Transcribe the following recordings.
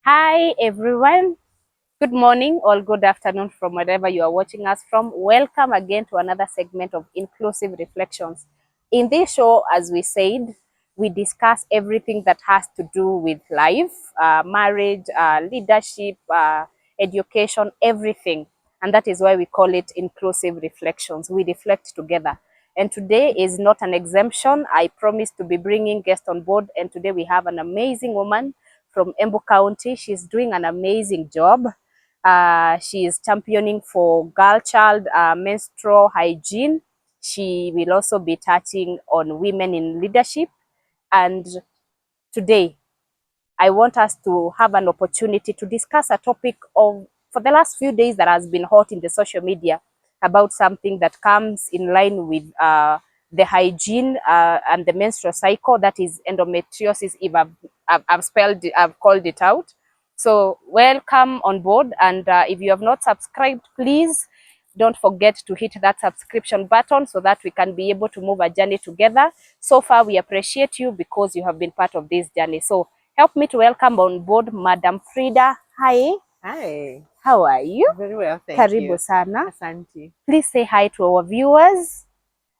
Hi everyone, good morning or good afternoon from wherever you are watching us from. Welcome again to another segment of Inclusive Reflections. In this show, as we said, we discuss everything that has to do with life, marriage, leadership, education, everything. And that is why we call it Inclusive Reflections. We reflect together. And today is not an exemption. I promised to be bringing guests on board. And today we have an amazing woman from Embu County. She's doing an amazing job. She is championing for girl child menstrual hygiene. She will also be touching on women in leadership. And today, I want us to have an opportunity to discuss a topic of, for the last few days, that has been hot in the social media about something that comes in line with the hygiene and the menstrual cycle, that is endometriosis. If I've called it out. So welcome on board, and if you have not subscribed, please don't forget to hit that subscription button so that we can be able to move a journey together. So far, we appreciate you because you have been part of this journey. So help me to welcome on board Madam Fridah. Hi. Hi. How are you? Very well, thank Karibu you. sana. Asante. Please say hi to our viewers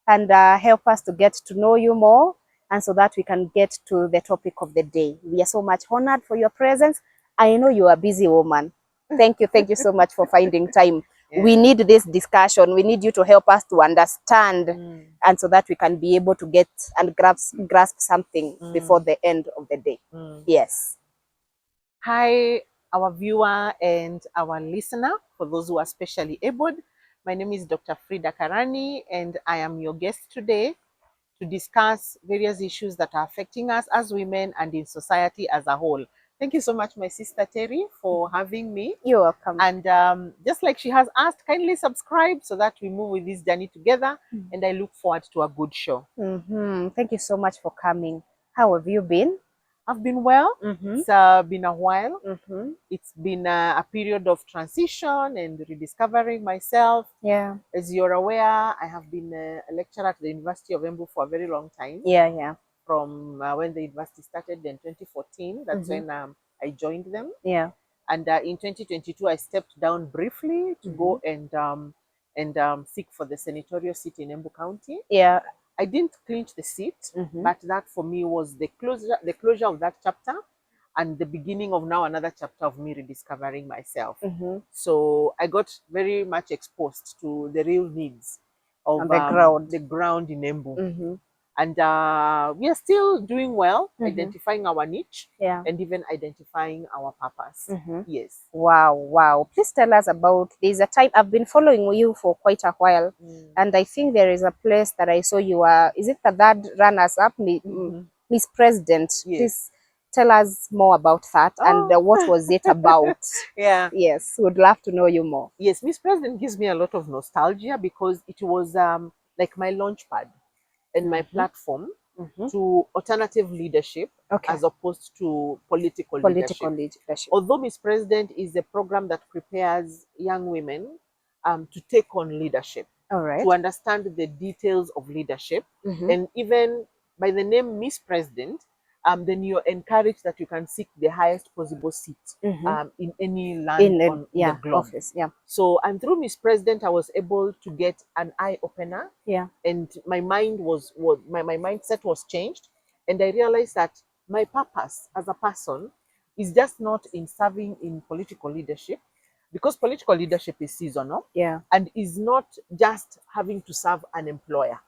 and help us to get to know you more, and so that we can get to the topic of the day. We are so much honored for your presence. I know you are a busy woman. Thank you so much for finding time. Yeah. We need this discussion. We need you to help us to understand, and so that we can be able to get and grasp something before the end of the day. Yes. Hi, our viewer and our listener, for those who are specially abled. My name is Dr. Fridah Karani, and I am your guest today to discuss various issues that are affecting us as women and in society as a whole. Thank you so much, my sister Terry, for having me. You're welcome. And just like she has asked, kindly subscribe so that we move with this journey together. And I look forward to a good show. Thank you so much for coming. How have you been? I've been well. It's been a while. It's been a period of transition and rediscovering myself. Yeah. As you're aware, I have been a lecturer at the University of Embu for a very long time. Yeah. From when the university started in 2014. That's when I joined them. Yeah. And in 2022, I stepped down briefly to go and seek for the senatorial seat in Embu County. Yeah. I didn't clinch the seat, but that for me was the closure of that chapter and the beginning of now another chapter of me rediscovering myself. So I got very much exposed to the real needs of the ground in Embu. And we are still doing well, identifying our niche and even identifying our purpose. Yes. Wow. Please tell us about, there's a time I've been following you for quite a while, and I think there is a place that I saw you are, is it the third runners up, Miss President? Yes. Please tell us more about that and what was it about? Yeah. Yes, would love to know you more. Yes, Miss President gives me a lot of nostalgia because it was like my launch pad and my platform to alternative leadership as opposed to political leadership. Although Miss President is a program that prepares young women to take on leadership, to understand the details of leadership, and even by the name Miss President, then you're encouraged that you can seek the highest possible seat in any land on the globe. So, and through Miss President, I was able to get an eye opener. And my mind my mindset was changed, and I realized that my purpose as a person is just not in serving in political leadership, because political leadership is seasonal and is not just having to serve an employer.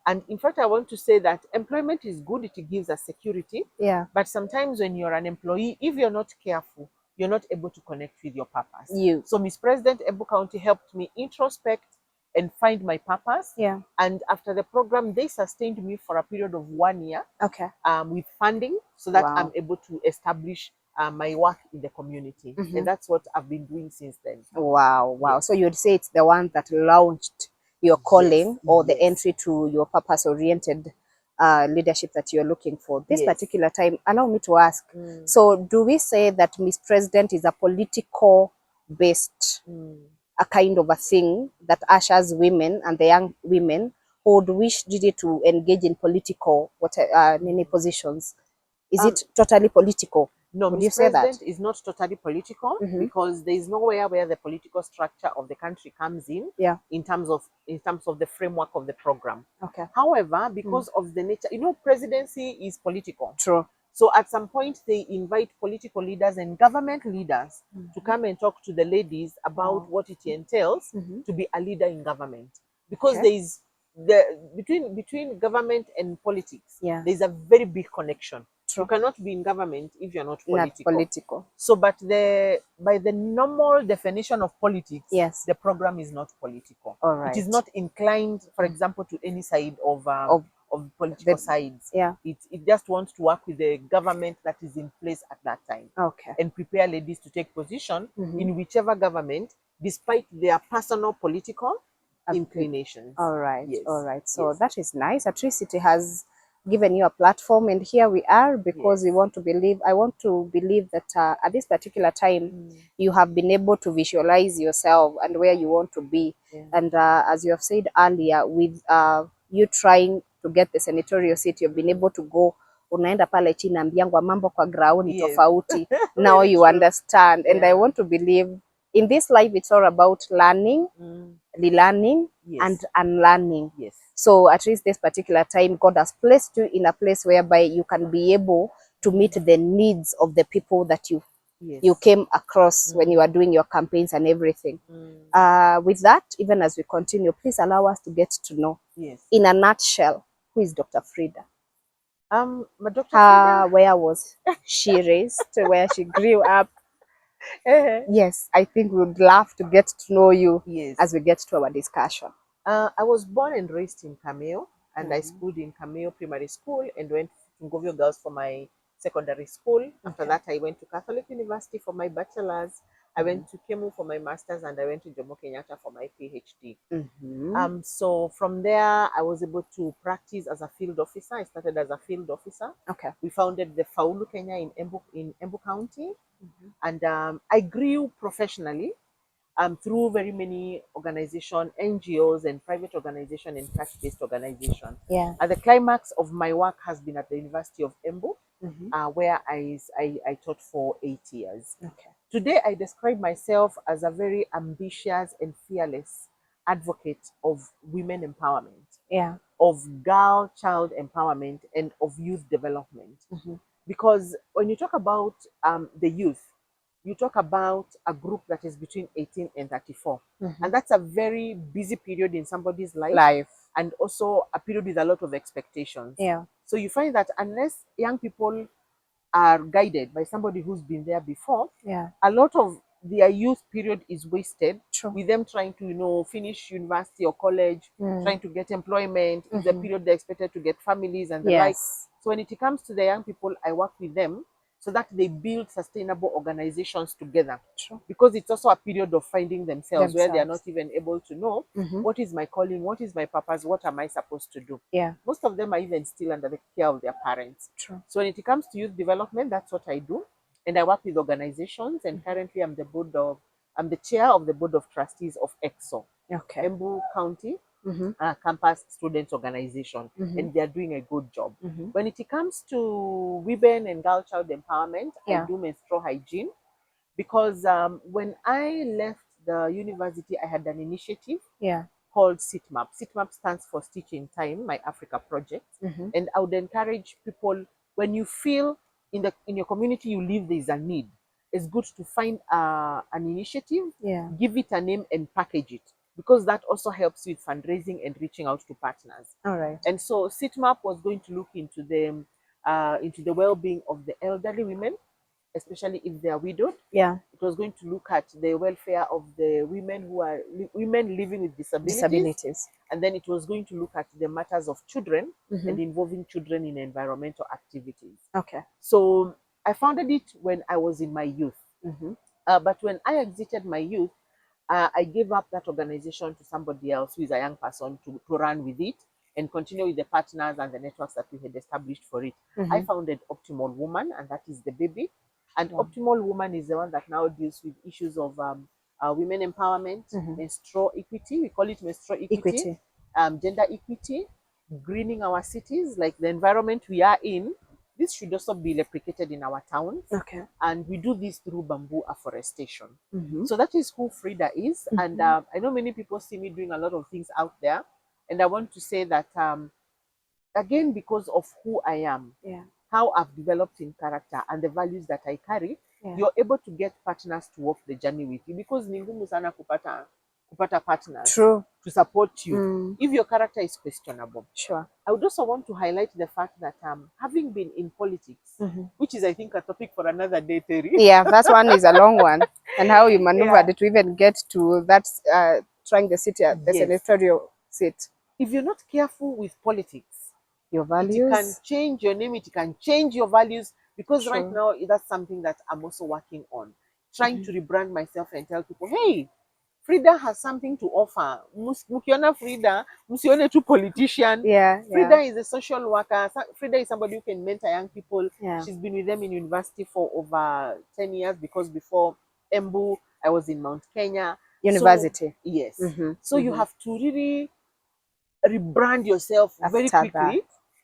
And in fact, I want to say that employment is good, it gives us security. But sometimes when you're an employee, if you're not careful, you're not able to connect with your purpose. So Miss President, Embu County helped me introspect and find my purpose. And after the program, they sustained me for a period of 1 year with funding so that I'm able to establish my work in the community. And that's what I've been doing since then. Wow. Yes. So you'd say it's the one that launched your calling or the entry to your purpose-oriented leadership that you're looking for. This particular time, allow me to ask, so do we say that Miss President is a political-based a kind of a thing that ushers women and the young women who would wish really to engage in political many positions? Is it totally political? No, Would you Miss say that? President is not totally political because there is nowhere where the political structure of the country comes in. Yeah. In terms of the framework of the program. Okay. However, because of the nature, presidency is political. True. So at some point they invite political leaders and government leaders to come and talk to the ladies about what it entails to be a leader in government. Because there is between government and politics, there's a very big connection. True. You cannot be in government if you're not political. Not political. So, but by the normal definition of politics, the program is not political. All right. It is not inclined, for example, to any side of political sides. Yeah. It just wants to work with the government that is in place at that time. Okay. And prepare ladies to take position in whichever government, despite their personal political inclinations. All right. Yes. All right. So that is nice. At least it has given you a platform, and here we are because we want to believe. I want to believe that at this particular time, you have been able to visualize yourself and where you want to be. And as you have said earlier, with you trying to get the senatorial seat, you've been able to go. Unaenda pale chini ambiangwa mambo kwa ground tofauti. Now you understand, and I want to believe in this life it's all about learning, relearning, and unlearning. Yes. So at least this particular time, God has placed you in a place whereby you can be able to meet the needs of the people that you came across when you are doing your campaigns and everything. With that, even as we continue, please allow us to get to know, in a nutshell, who is Dr. Fridah? Dr. Fridah, where was she raised? Where she grew up? Yes, I think we would love to get to know you as we get to our discussion. I was born and raised in Cameo, and I schooled in Cameo Primary School and went to Ngovio Girls for my secondary school. After that, I went to Catholic University for my bachelor's. I went to Kemu for my master's, and I went to Jomo Kenyatta for my PhD. So from there, I was able to practice as a field officer. I started as a field officer. Okay. We founded the Faulu Kenya in Embu County, and I grew professionally through very many organizations, NGOs and private organizations and cash-based organizations. Yeah. The climax of my work has been at the University of Embu, where I taught for 8 years. Okay. Today, I describe myself as a very ambitious and fearless advocate of women empowerment, of girl child empowerment, and of youth development. Because when you talk about the youth, you talk about a group that is between 18 and 34. And that's a very busy period in somebody's life. And also a period with a lot of expectations. Yeah. So you find that unless young people are guided by somebody who's been there before, a lot of their youth period is wasted. True. With them trying to, finish university or college, trying to get employment. It's a period they're expected to get families and the like. So when it comes to the young people, I work with them so that they build sustainable organizations together. True. Because it's also a period of finding themselves where they are not even able to know what is my calling, what is my purpose, what am I supposed to do. Yeah. Most of them are even still under the care of their parents. True. So when it comes to youth development, that's what I do. And I work with organizations, and currently I'm the chair of the board of trustees of EXO, Embu County Campus Students Organization, and they are doing a good job. When it comes to women and girl child empowerment, I do menstrual hygiene, because when I left the university, I had an initiative called SITMAP. SITMAP stands for Stitch in Time, My Africa Project. And I would encourage people, when you feel in your community you live there is a need, it's good to find an initiative, give it a name and package it, because that also helps with fundraising and reaching out to partners. All right. And so SITMAP was going to look into the well-being of the elderly women, especially if they are widowed. Yeah. It was going to look at the welfare of the women who are women living with disabilities. And then it was going to look at the matters of children and involving children in environmental activities. Okay. So I founded it when I was in my youth. But when I exited my youth, I gave up that organization to somebody else who is a young person to run with it and continue with the partners and the networks that we had established for it. I founded Optimal Woman, and that is the baby. And Optimal Woman is the one that now deals with issues of women empowerment, menstrual equity, we call it menstrual equity. Gender equity, greening our cities, like the environment we are in. this should also be replicated in our towns. Okay. And we do this through bamboo afforestation. Mm-hmm. So that is who Fridah is. Mm-hmm. And I know many people see me doing a lot of things out there. And I want to say that, again, because of who I am, Yeah. how I've developed in character and the values that I carry, Yeah. you're able to get partners to walk the journey with you, because ni ngumu sana kupata partners True. to support you if your character is questionable. Sure. I would also want to highlight the fact that having been in politics, which is, I think, a topic for another day, Terry. Yeah, that one is a long one. And how you maneuvered to even get to that, trying the city, the senatorial seat. If you're not careful with politics, your values, it can change your name, it can change your values, because right now that's something that I'm also working on, trying to rebrand myself and tell people, hey, Fridah has something to offer. Mukiona Fridah, musione tu politician. Fridah is a social worker. Fridah is somebody who can mentor young people. She's been with them in university for over 10 years, because before Embu, I was in Mount Kenya University. So, yes. So you have to really rebrand yourself very quickly,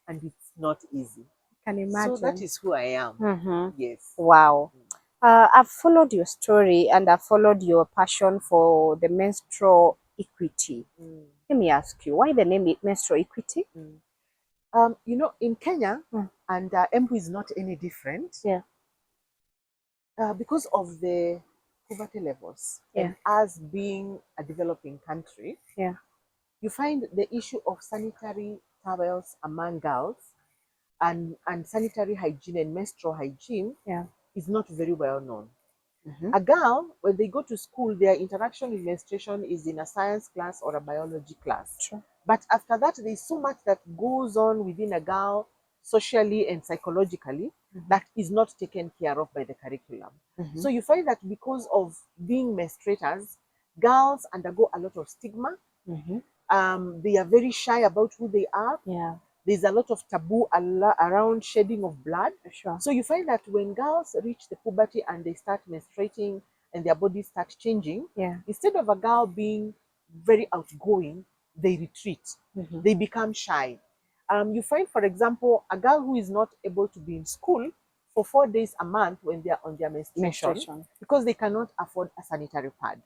and it's not easy. Can imagine. So that is who I am. Yes. Wow. I've followed your story, and I've followed your passion for the menstrual equity. Let me ask you, why the name menstrual equity? You know, in Kenya, and Embu is not any different. Because of the poverty levels, and us being a developing country, you find the issue of sanitary towels among girls and sanitary hygiene and menstrual hygiene is not very well known. A girl, when they go to school, their interaction with menstruation is in a science class or a biology class. But after that, there's so much that goes on within a girl, socially and psychologically, that is not taken care of by the curriculum. So you find that because of being menstruators, girls undergo a lot of stigma. They are very shy about who they are. There's a lot of taboo around shedding of blood. So you find that when girls reach the puberty and they start menstruating and their bodies start changing, instead of a girl being very outgoing, they retreat. They become shy. You find, for example, a girl who is not able to be in school for 4 days a month when they are on their menstruation because they cannot afford a sanitary pad.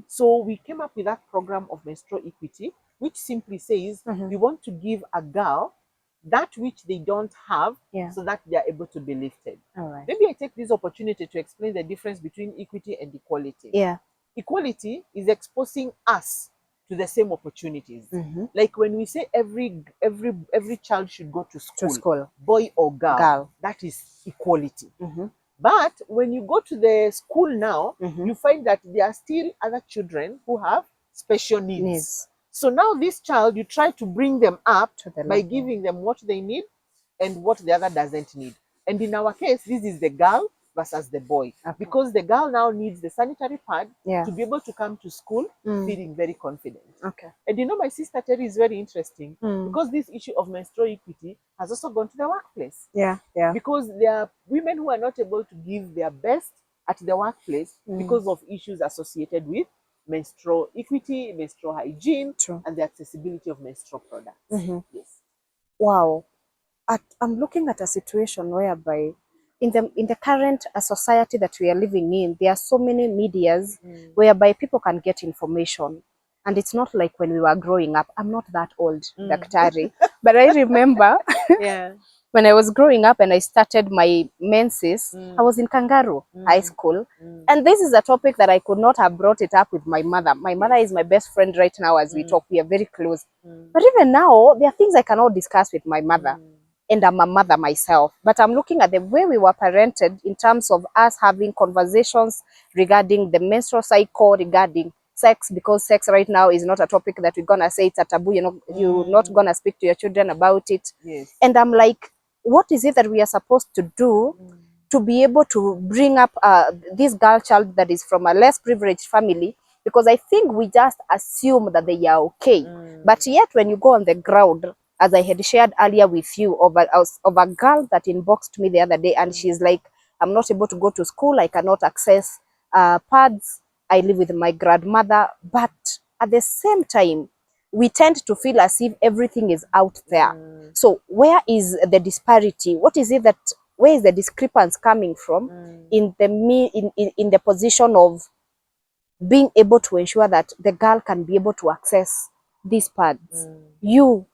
So we came up with that program of menstrual equity, which simply says we want to give a girl that which they don't have, so that they are able to be lifted. Maybe I take this opportunity to explain the difference between equity and equality. Equality is exposing us to the same opportunities. Like when we say every child should go to school, boy or girl, that is equality. But when you go to the school now, you find that there are still other children who have special needs. So now this child, you try to bring them up by giving them what they need and what the other doesn't need. And in our case, this is the girl versus the boy. Because the girl now needs the sanitary pad to be able to come to school feeling very confident. And you know, my sister Terry is very interesting because this issue of menstrual equity has also gone to the workplace. Because there are women who are not able to give their best at the workplace because of issues associated with menstrual equity, menstrual hygiene, and the accessibility of menstrual products. Yes. Wow. I'm looking at a situation whereby in the current society that we are living in, there are so many medias whereby people can get information. And it's not like when we were growing up. I'm not that old, Daktari. But I remember when I was growing up and I started my menses, I was in Kangaroo High School. And this is a topic that I could not have brought it up with my mother. My mother is my best friend right now as we talk. We are very close. But even now, there are things I cannot discuss with my mother. And I'm a mother myself. But I'm looking at the way we were parented in terms of us having conversations regarding the menstrual cycle, regarding sex, because sex right now is not a topic that we're gonna say it's a taboo. You know, you're not gonna speak to your children about it. And I'm like, what is it that we are supposed to do to be able to bring up this girl child that is from a less privileged family? Because I think we just assume that they are okay. But yet when you go on the ground, as I had shared earlier with you, of a girl that inboxed me the other day, and she's like, I'm not able to go to school, I cannot access pads, I live with my grandmother. But at the same time, we tend to feel as if everything is out there. So where is the disparity? What is it that, where is the discrepancy coming from in the position of being able to ensure that the girl can be able to access these pads? You,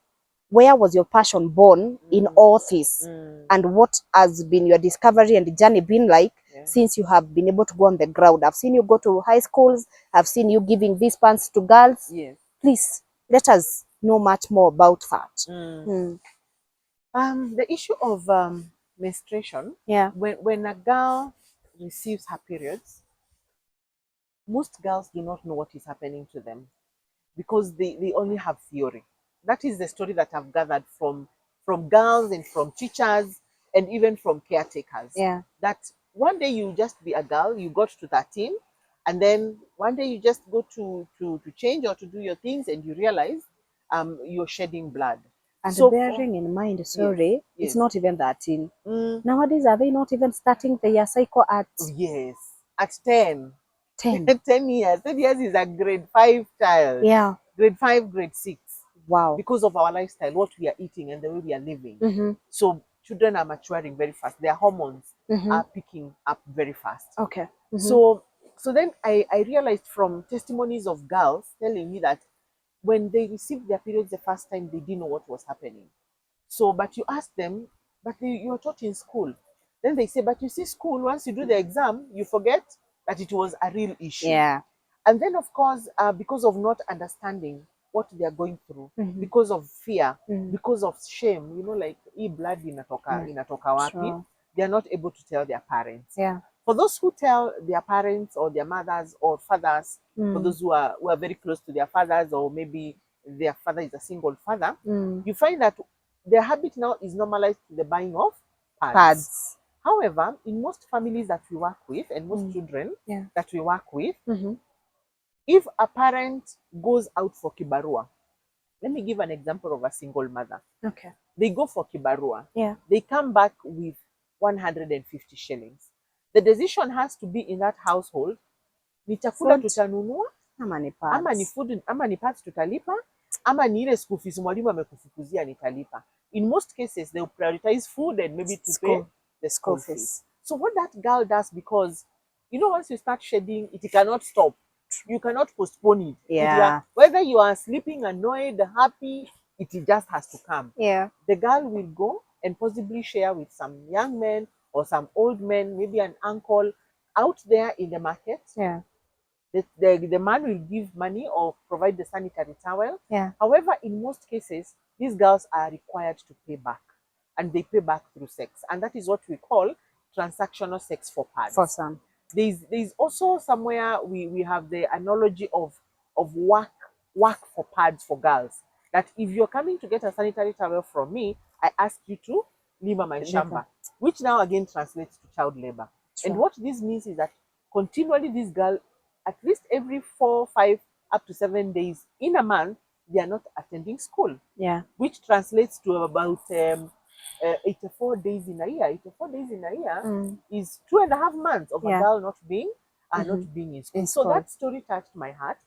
where was your passion born in all this? And what has been your discovery and the journey been like since you have been able to go on the ground? I've seen you go to high schools. I've seen you giving these pants to girls. Yes. Please, let us know much more about that. The issue of menstruation, Yeah. when a girl receives her periods, most girls do not know what is happening to them because they only have theory. That is the story that I've gathered from girls and from teachers and even from caretakers. Yeah. That one day you just be a girl, you got to 13, and then one day you just go to change or to do your things and you realize you're shedding blood. And So bearing in mind, sorry, yes. it's not even 13. Nowadays, are they not even starting their cycle at Yes, at 10. 10? 10 years. 10 years is a grade 5 child. Yeah. Grade 5, grade 6. Wow. Because of our lifestyle, what we are eating and the way we are living. So children are maturing very fast. Their hormones are picking up very fast. Okay. So then I realized from testimonies of girls telling me that when they received their periods the first time, they didn't know what was happening. So, but you ask them, but you are taught in school. Then they say, but you see, school, once you do the exam, you forget that it was a real issue. Yeah. And then, of course, because of not understanding what they are going through, because of fear, because of shame, you know, like, blood inatoka wapi, Sure. they are not able to tell their parents. Yeah. For those who tell their parents or their mothers or fathers, for those who are very close to their fathers, or maybe their father is a single father, you find that their habit now is normalized to the buying of pads. However, in most families that we work with and most children that we work with, if a parent goes out for kibarua, let me give an example of a single mother. Okay. They go for kibarua. Yeah. They come back with 150 shillings. The decision has to be in that household. Ni chakula Food. tutanunua, Ama ni pads. ama ni food, ama ni pads tutalipa, ama ni ile school fees mwalimu amekufukuzia nitalipa. In most cases, they will prioritize food and maybe to pay the school fees. So what that girl does, because you know, once you start shedding, it cannot stop. You cannot postpone it. Yeah. Whether you are sleeping, annoyed, happy, it just has to come. Yeah. The girl will go and possibly share with some young men or some old men, maybe an uncle out there in the market. Yeah. The man will give money or provide the sanitary towel. Yeah. However, in most cases, these girls are required to pay back, and they pay back through sex. And that is what we call transactional sex for pads. For some. There's also somewhere we have the analogy of work for pads for girls. That if you're coming to get a sanitary towel from me, I ask you to lima my shamba, which now again translates to child labor. Sure. And what this means is that continually this girl, at least every 4, 5, up to 7 days in a month, they are not attending school. Yeah. Which translates to about 84 days in a year. 84 days in a year is 2.5 months of a girl not being in school. So that story touched my heart,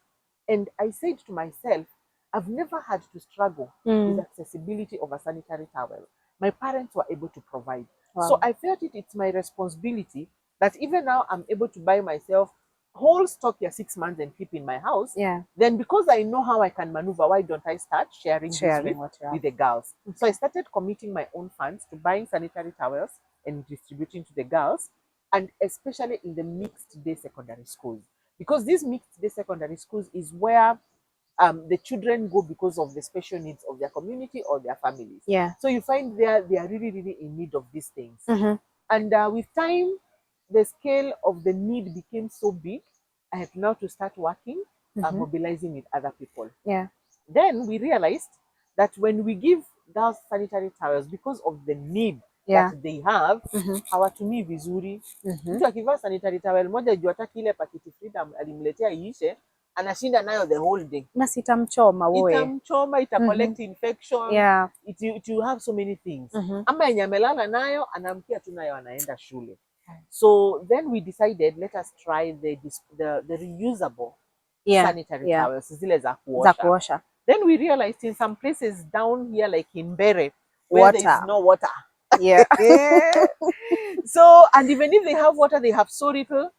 and I said to myself, I've never had to struggle with accessibility of a sanitary towel. My parents were able to provide. Wow. So I felt it's my responsibility that even now I'm able to buy myself whole stock 6 months and keep in my house. Yeah. Then because I know how I can maneuver, why don't I start sharing this with the girls? Okay. So I started committing my own funds to buying sanitary towels and distributing to the girls, and especially in the mixed day secondary schools. Because these mixed day secondary schools is where the children go because of the special needs of their community or their families. Yeah. So you find they are really, really in need of these things. And with time, the scale of the need became so big, I had now to start working, mobilizing with other people. Yeah. Then we realized that when we give girls sanitary towels, because of the need that they have, hawatumii vizuri. Mtu akivaa sanitary towel moja juu hataki ile pakiti Fridah alimletea iishe, anashinda nayo the whole day. Na sitamchoma wewe. Itamchoma, ita collect infection. Yeah. It will have so many things. Ama yenye amelala nayo, anamkia tu nayo anaenda shule. So then we decided, let us try the reusable sanitary towels, zile za kuosha. Then we realized in some places down here, like in Bere, where there is no water. Yeah. So, and even if they have water, they have so little.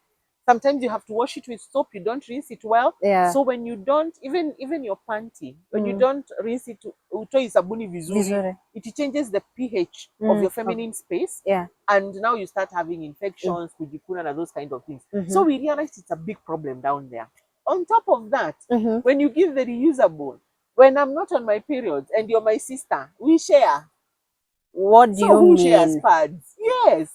Sometimes you have to wash it with soap. You don't rinse it well. Yeah. So when you don't, even your panty, when you don't rinse it, utoi sabuni vizuri, it changes the pH of your feminine space. Yeah. And now you start having infections, kujikuna, and those kind of things. So we realized it's a big problem down there. On top of that, when you give the reusable, when I'm not on my periods and you're my sister, we share. What do you who mean? shares pads? Yes,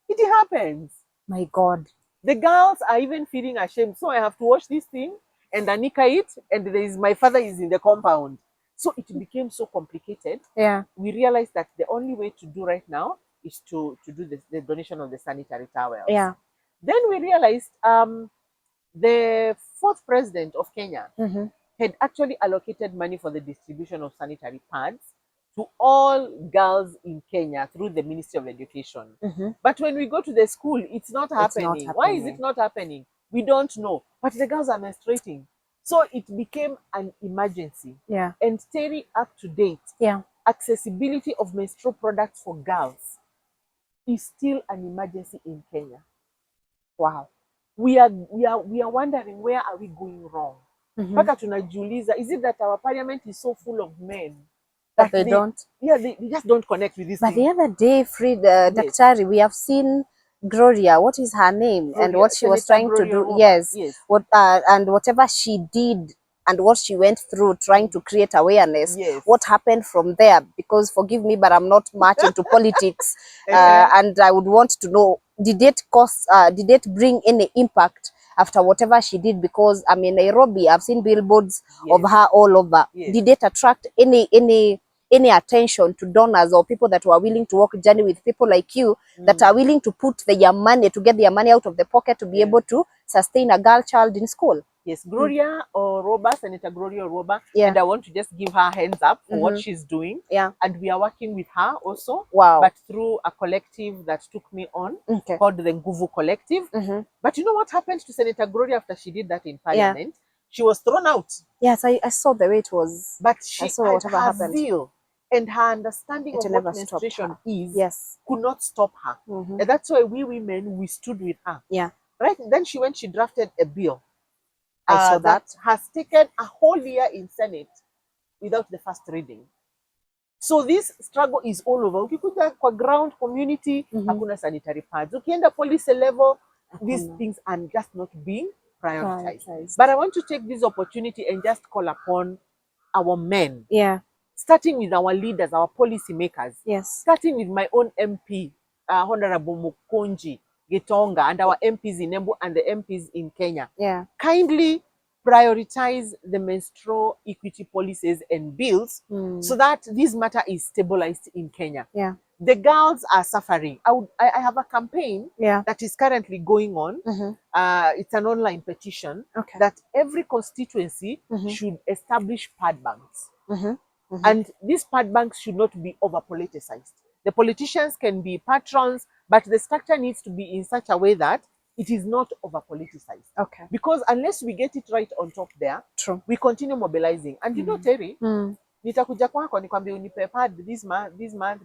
it happens. My God. The girls are even feeling ashamed. So I have to wash this thing and anika it, and my father is in the compound. So it became so complicated. Yeah. We realized that the only way to do right now is to do the donation of the sanitary towels. Yeah. Then we realized the fourth president of Kenya had actually allocated money for the distribution of sanitary pads to all girls in Kenya through the Ministry of Education. But when we go to the school, it's not happening. Why is it not happening? We don't know. But the girls are menstruating. So it became an emergency. Yeah. And staying up to date, accessibility of menstrual products for girls is still an emergency in Kenya. Wow. We are wondering, where are we going wrong? Mpaka tunajiuliza, is it that our parliament is so full of men that they don't? Yeah, they just don't connect with this But thing. the other day, Fridah, Daktari, we have seen Gloria, what is her name? Gloria, and what she was Senator trying to do. Roba. Yes. Yes. What and whatever she did and what she went through trying to create awareness. Yes. What happened from there? Because forgive me, but I'm not much into politics. And I would want to know, did it bring any impact after whatever she did? Because I'm in Nairobi, I've seen billboards of her all over. Did it attract any attention to donors or people that were willing to walk a journey with people like you that are willing to put their money, to get their money out of the pocket to be able to sustain a girl child in school? Yes, Gloria Roba, Senator Gloria Roba, and I want to just give her hands up for what she's doing. Yeah. And we are working with her also. Wow. But through a collective that took me on called the Nguvu Collective. But you know what happened to Senator Gloria after she did that in Parliament? She was thrown out. Yes, I saw the way it was. But her zeal and her understanding of what menstruation is could not stop her. And that's why we women, we stood with her. Yeah. Right? Then she drafted a bill I saw that has taken a whole year in Senate without the first reading. So this struggle is all over. Ukikuja kwa ground community, hakuna sanitary pads. Ukienda police level, these things are just not being prioritized. But I want to take this opportunity and just call upon our men. Yeah. Starting with our leaders, our policy makers. Yes. Starting with my own MP, Honorable Mukonji Gitonga, and our MPs in Embu and the MPs in Kenya. Yeah. Kindly prioritize the menstrual equity policies and bills so that this matter is stabilized in Kenya. Yeah. The girls are suffering. I have a campaign that is currently going on. It's an online petition that every constituency should establish pad banks. And these pad banks should not be over-politicized. The politicians can be patrons, but the structure needs to be in such a way that it is not over-politicized. Okay. Because unless we get it right on top there, we continue mobilizing. And you know, Terry, nitakuja kwako nikwambie unipe pad this month,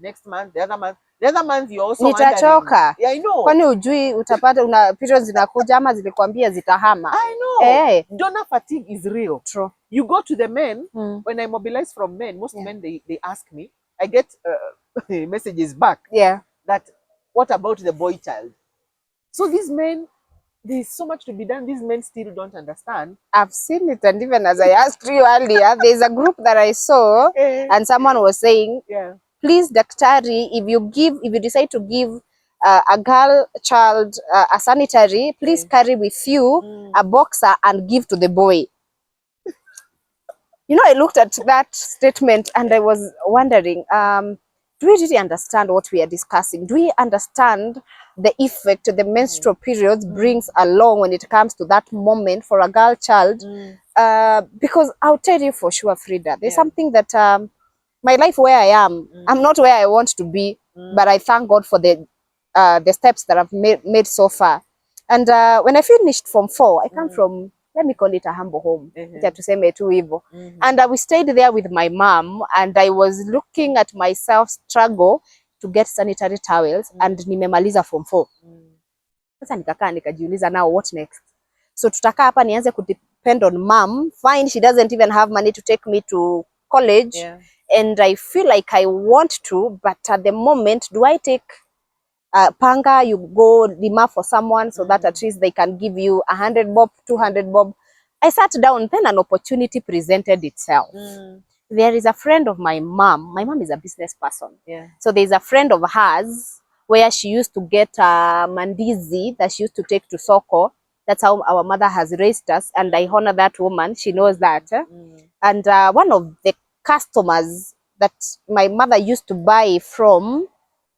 next month, the other month you also nitachoka. Yeah, I know. Kwani ujui utapata una periods zinakuja ama zilikwambia zitahama? I know. Donor fatigue is real. True. You go to the men, when I mobilize from men, most men, they ask me, I get messages back that, what about the boy child? So these men, there's so much to be done. These men still don't understand. I've seen it, and even as I asked you earlier, there's a group that I saw, and someone was saying, please, Daktari, if you decide to give a girl child a sanitary, please carry with you a boxer and give to the boy. You know, I looked at that statement and I was wondering, do we really understand what we are discussing? Do we understand the effect the menstrual periods brings along when it comes to that moment for a girl child? Because I'll tell you for sure, Fridah, there's something that my life where I am, I'm not where I want to be, but I thank God for the steps that I've made so far. And when I finished Form 4, I come from let me call it a humble home. Tuseme tu hivyo. Mhm. And we stayed there with my mom, and I was looking at myself struggle to get sanitary towels, and nimemaliza form 4. Sasa nikakaa nikajiuliza, now what next? So tutakaa hapa nianze kudepend on mom. Fine, she doesn't even have money to take me to college. Yeah. And I feel like I want to, but at the moment, do I take panga, you go lima for someone so that at least they can give you 100 bob, 200 bob. I sat down, then an opportunity presented itself. There is a friend of my mom. My mom is a business person. Yeah. So there's a friend of hers where she used to get mandizi that she used to take to soko. That's how our mother has raised us, and I honor that woman. She knows that. And one of the customers that my mother used to buy from,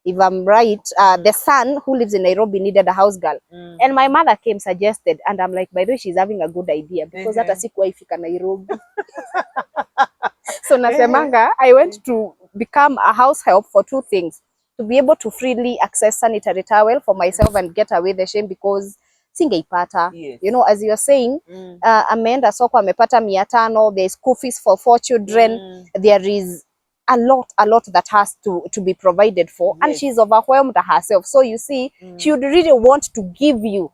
if I'm right, the son who lives in Nairobi needed a house girl. And my mother came, suggested, and I'm like, by the way, she's having a good idea because hata sikuwahi fika Nairobi. So nasemanga, I went to become a house help for 2 things. To be able to freely access sanitary towel for myself and get away the shame, because singeipata. Yes. You know, as you're saying, ameenda soko amepata 500, there's school fees for 4 children, there is a lot that has to be provided for. Yes. And she's overwhelmed herself. So you see, she would really want to give you.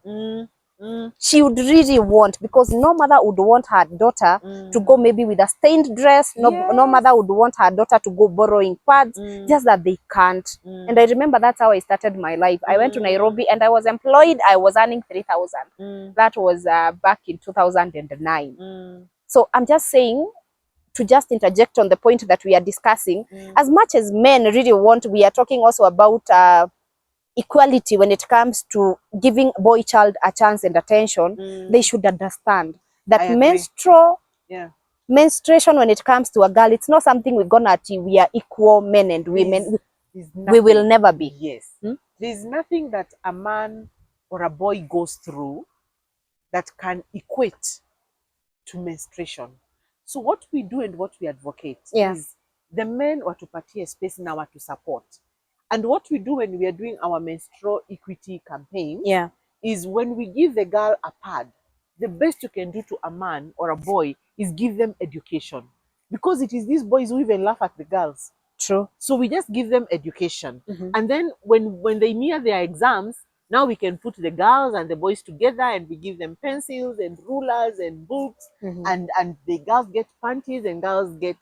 She would really want, because no mother would want her daughter to go maybe with a stained dress. No mother would want her daughter to go borrowing pads, just that they can't. And I remember that's how I started my life. I went to Nairobi and I was employed. I was earning 3,000. That was back in 2009. So I'm just saying, to just interject on the point that we are discussing, as much as men really want, we are talking also about equality when it comes to giving boy child a chance and attention. They should understand that menstruation, when it comes to a girl, it's not something we're gonna achieve. We are equal, men and women. We will never be. Yes. There's nothing that a man or a boy goes through that can equate to menstruation. So what we do and what we advocate is the men watupatie space na watu support. And what we do when we are doing our menstrual equity campaign is when we give the girl a pad, the best you can do to a man or a boy is give them education. Because it is these boys who even laugh at the girls. True. So we just give them education. And then when they near their exams, now we can put the girls and the boys together and we give them pencils and rulers and books, and the girls get panties and girls get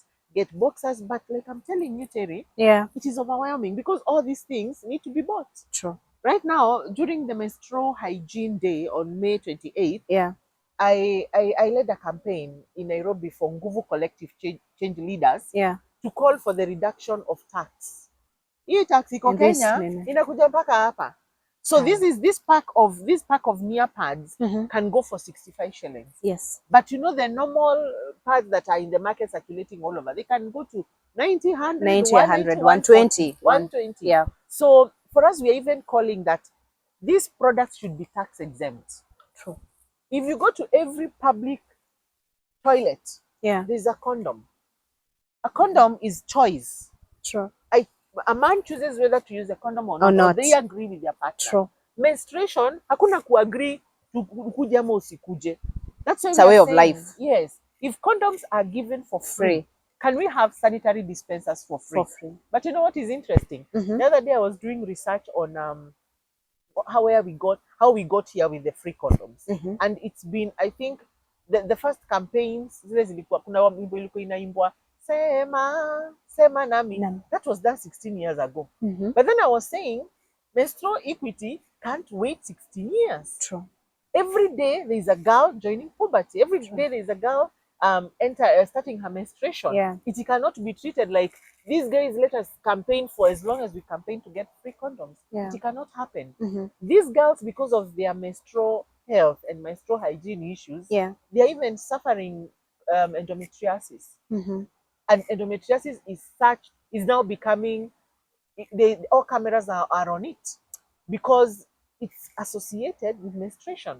boxers. But like I'm telling you, Terry, it is overwhelming because all these things need to be bought. True. Right now, during the Menstrual Hygiene Day on May 28th, I led a campaign in Nairobi for Nguvu Collective Change Leaders to call for the reduction of tax. Hii tax iko Kenya inakuja mpaka hapa. So this pack of near pads can go for 65 shillings. Yes. But you know the normal pads that are in the market circulating all over, they can go to 90, 100, 120. Yeah. So for us, we are even calling that these products should be tax exempt. True. If you go to every public toilet, there's a condom. A condom is choice. True. A man chooses whether to use a condom or not. Or they agree with their partner. True. Menstruation, hakuna kuagree ukuje ama usikuje. That's it's a way of life. Yes. If condoms are given for free, can we have sanitary dispensers for free? But you know what is interesting? The other day I was doing research on how we got here with the free condoms. And it's been, I think, the first campaigns, kuna wimbo ilikuwa inaimbwa Sema nami. That was done 16 years ago. But then I was saying, menstrual equity can't wait 16 years. True. Every day there is a girl joining puberty. Every day there is a girl starting her menstruation. It cannot be treated like these guys let us campaign for as long as we campaign to get free condoms. It cannot happen. These girls, because of their menstrual health and menstrual hygiene issues, they are even suffering endometriosis. And endometriosis is now becoming, all cameras are on it because it's associated with menstruation.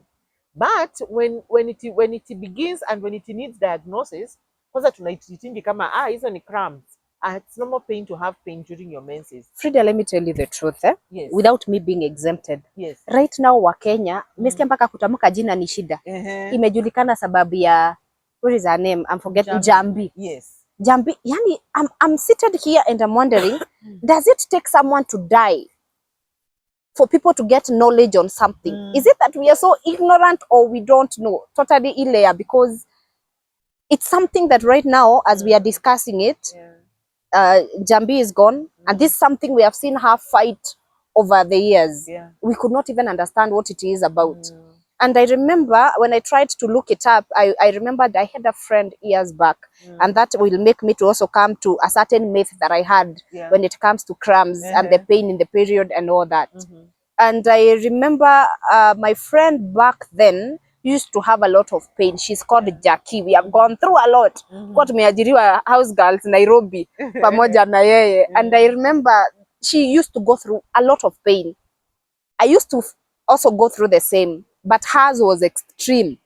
But when it begins and when it needs diagnosis, kwanza tunaitreatingi kama hizo ni cramps. It's normal pain to have pain during your menses. Fridah, let me tell you the truth, Yes. without me being exempted. Yes. Right now wa Kenya, nimesikia mpaka kutamka jina ni shida. Imejulikana sababu ya, what is her name? I'm forgetting. Jambi. Yes. Jambi, yani I'm seated here and I'm wondering, does it take someone to die for people to get knowledge on something? Is it that we are so ignorant or we don't know? Totally ilea, because it's something that right now, as we are discussing it, Jambi is gone, and this is something we have seen her fight over the years. We could not even understand what it is about. And I remember when I tried to look it up, I remembered I had a friend years back, and that will make me to also come to a certain myth that I had when it comes to cramps and the pain in the period and all that. And I remember my friend back then used to have a lot of pain. She's called Jackie. We have gone through a lot. Kwa tumeajiriwa house girls Nairobi pamoja na yeye. And I remember she used to go through a lot of pain. I used to also go through the same, but hers was extreme.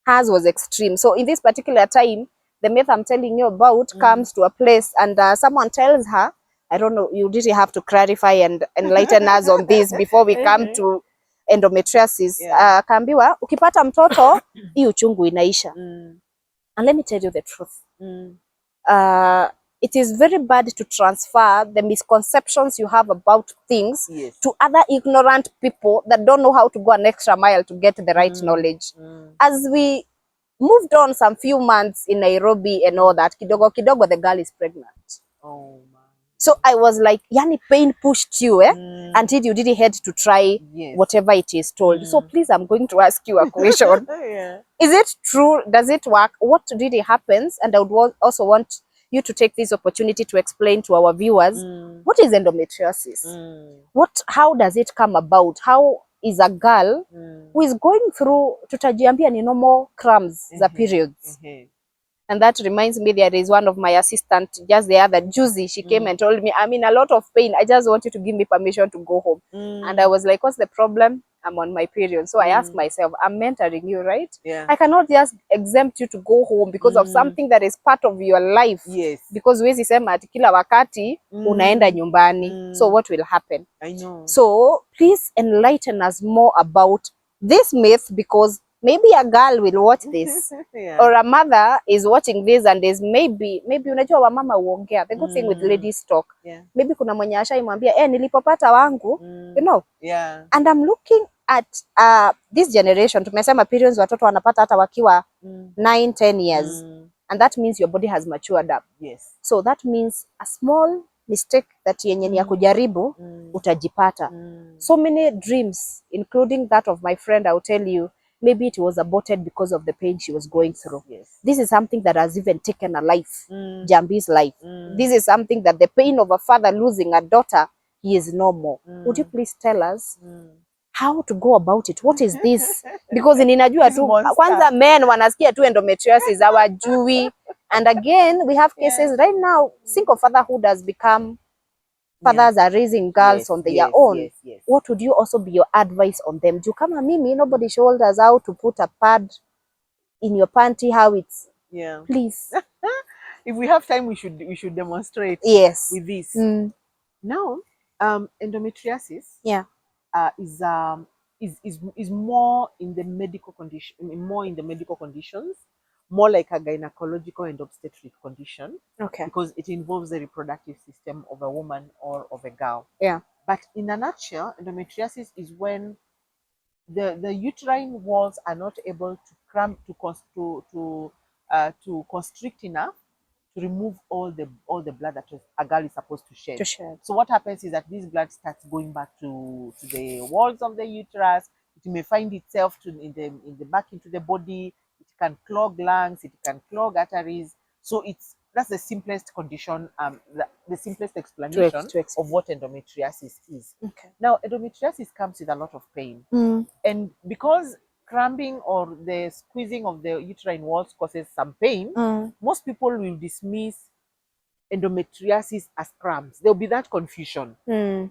Hers was extreme. So in this particular time, the myth I'm telling you about comes to a place, and someone tells her, I don't know, you really have to clarify and enlighten us on this before we come to endometriosis. Kaambiwa, ukipata mtoto, hii uchungu inaisha. And let me tell you the truth. It is very bad to transfer the misconceptions you have about things to other ignorant people that don't know how to go an extra mile to get the right knowledge. As we moved on some few months in Nairobi and all that, kidogo kidogo the girl is pregnant. Oh my. So I was like, yani pain pushed you until you really had to try whatever it is told. So please, I'm going to ask you a question. Is it true? Does it work? What really happens? And I would also want you to take this opportunity to explain to our viewers, what is endometriosis? How does it come about? How is a girl who is going through, tutajiambia ni normal cramps za periods? And that reminds me, there is one of my assistant just the other Juicy, she came and told me, I'm in a lot of pain. I just want you to give me permission to go home. And I was like, what's the problem? I'm on my period. So I asked myself, I'm mentoring you, right? I cannot just exempt you to go home because of something that is part of your life. Because huwezi sema ati kila wakati unaenda nyumbani. So what will happen? I know. So please enlighten us more about this myth, because maybe a girl will watch this or a mother is watching this and is maybe unajua wamama huongea. The good thing with ladies talk. Maybe kuna mwenye ashaimwambia nilipopata wangu, you know. And I'm looking at this generation, tumesema periods watoto wanapata hata wakiwa 9-10 years. And that means your body has matured up. So that means a small mistake that yenye ni ya kujaribu utajipata. So many dreams, including that of my friend, I will tell you, maybe it was aborted because of the pain she was going through. This is something that has even taken a life, Jambi's life. This is something that the pain of a father losing a daughter, he is no more. Would you please tell us how to go about it? What is this? Because ninajua tu kwanza men wanasikia tu endometriosis hawajui. And again, we have cases right now, single fatherhood has become, fathers are raising girls on their own. What would you also be your advice on them? Do kama mimi, nobody showed us how to put a pad in your panty, how it's, please. If we have time, we should demonstrate with this. Now, endometriosis is more in the medical condition, more like a gynecological and obstetric condition. Because it involves the reproductive system of a woman or of a girl. But in a nutshell, endometriosis is when the uterine walls are not able to cramp to constrict enough to remove all the blood that a girl is supposed to shed. So what happens is that this blood starts going back to the walls of the uterus. It may find itself in the back into the body. It can clog lungs. It can clog arteries. So that's the simplest condition, the simplest explanation of what endometriosis is. Now, endometriosis comes with a lot of pain. And because cramping or the squeezing of the uterine walls causes some pain, most people will dismiss endometriosis as cramps. There'll be that confusion.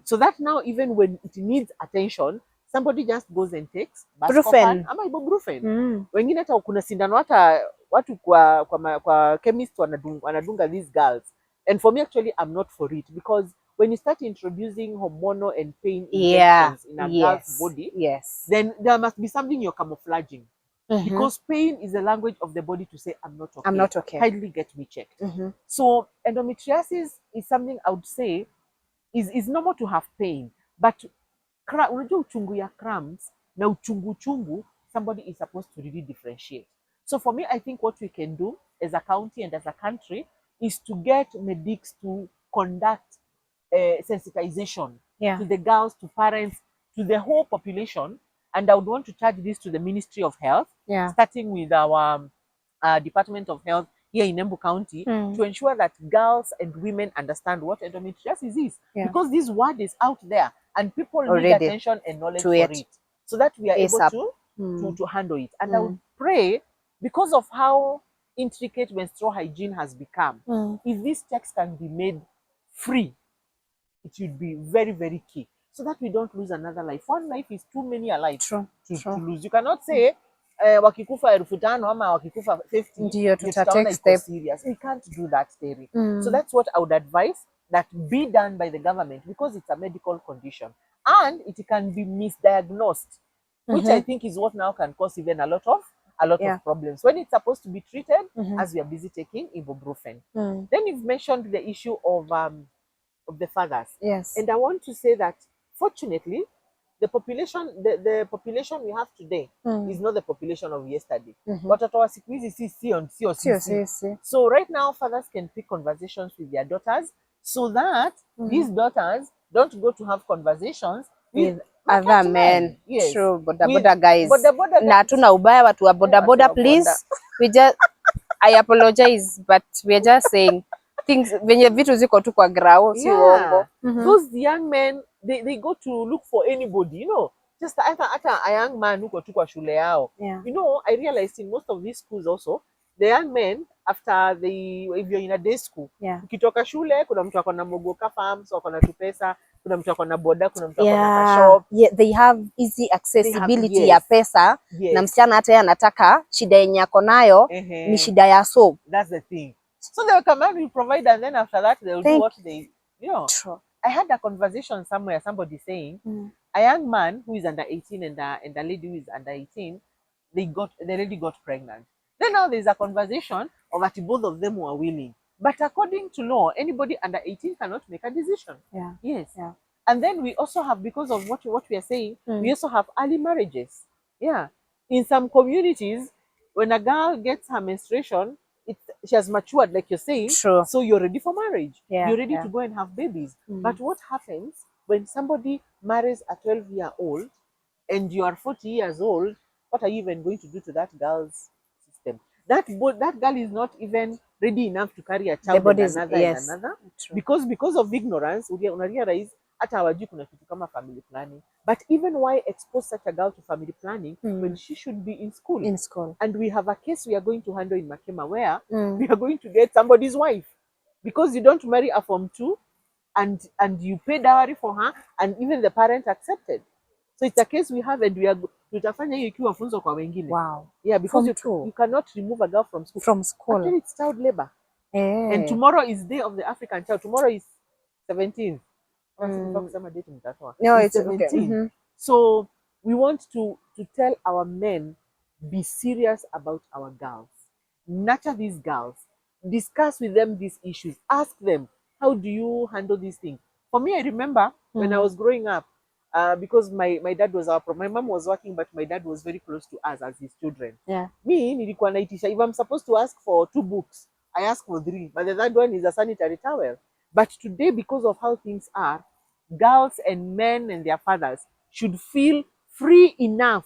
So that now, even when it needs attention, somebody just goes and takes Brufen. Ama ibuprofen. Wengine hata kuna sindano hata watu kwa chemist wanadunga these girls And for me, actually, I'm not for it, because when you start introducing hormonal and pain injections in a girl's body, then there must be something you're camouflaging. Because pain is the language of the body to say, I'm not okay. I'm not okay. Kindly get me checked. So endometriosis is something I would say is normal to have pain, but unajua uchungu ya cramps na uchungu, somebody is supposed to really differentiate. So for me, I think what we can do as a county and as a country is to get medics to conduct sensitization to the girls, to parents, to the whole population. And I would want to charge this to the Ministry of Health, starting with our Department of Health here in Embu County, to ensure that girls and women understand what endometriosis is. Because this word is out there and people need attention and knowledge for it, so that we are able to handle it. And I would pray, because of how intricate menstrual hygiene has become, if these checks can be made free, it would be very, very key, so that we don't lose another life. One life is too many alive to lose. You cannot say wakikufa 5,000 ama wakikufa 50 ndio tutatake step serious. We can't do that, Terry. So that's what I would advise that be done by the government, because it's a medical condition and it can be misdiagnosed, which I think is what now can cause even a lot of problems when it's supposed to be treated as we are busy taking ibuprofen. Then you've mentioned the issue of the fathers. And I want to say that fortunately, the population we have today is not the population of yesterday. But at our siku hizi si. So right now, fathers can pick conversations with their daughters, so that these daughters don't go to have conversations with other men. True, boda guys. Na tuna ubaya watu wa boda, please. We just, I apologize, but we are just saying things venye vitu ziko tu kwa grao, si uongo. Those young men, they go to look for anybody, you know, just a young man who go to kwa shule yao. You know, I realized in most of these schools also, the young men, after if you're in a day school, ukitoka shule, kuna mtu ako na Mogoka Farms, ako na Tupesa, kuna mtu ako na boda, kuna mtu ako na shop. They have easy accessibility ya pesa, na msichana hata yeye anataka shida yenye ako nayo ni shida ya soap. That's the thing. So they will come and we provide, and then after that they will do what they, you know. True. I had a conversation somewhere, somebody saying a young man who is under 18 and a lady who is under 18, the lady got pregnant. Then now there's a conversation of that both of them were willing. But according to law, anybody under 18 cannot make a decision. And then we also have, because of what we are saying, we also have early marriages. In some communities, when a girl gets her menstruation, she has matured, like you're saying. So you're ready for marriage. You're ready to go and have babies. But what happens when somebody marries a 12-year-old and you are 40 years old? What are you even going to do to that girl's system? That girl is not even ready enough to carry a child and another. Because of ignorance, we realize hata hawajui kuna kitu kama family planning. But even why expose such a girl to family planning when she should be in school? And we have a case we are going to handle in Makema where we are going to get somebody's wife, because you don't marry a Form 2 and you pay dowry for her, and even the parent accepted. So it's a case we have, and we are tutafanya hiyo ikiwa funzo kwa wengine. Because you cannot remove a girl from school. Actually, it's child labor. And tomorrow is Day of the African Child. Tomorrow is 17th. No, it's 17. Okay. So we want to tell our men, be serious about our girls. Nurture these girls. Discuss with them these issues. Ask them, how do you handle these things? For me, I remember when I was growing up, because my dad was my mom was working, but my dad was very close to us as his children. Me, nilikuwa naitisha, if I'm supposed to ask for 2 books, I ask for 3, but the third one is a sanitary towel. But today, because of how things are, girls and men and their fathers should feel free enough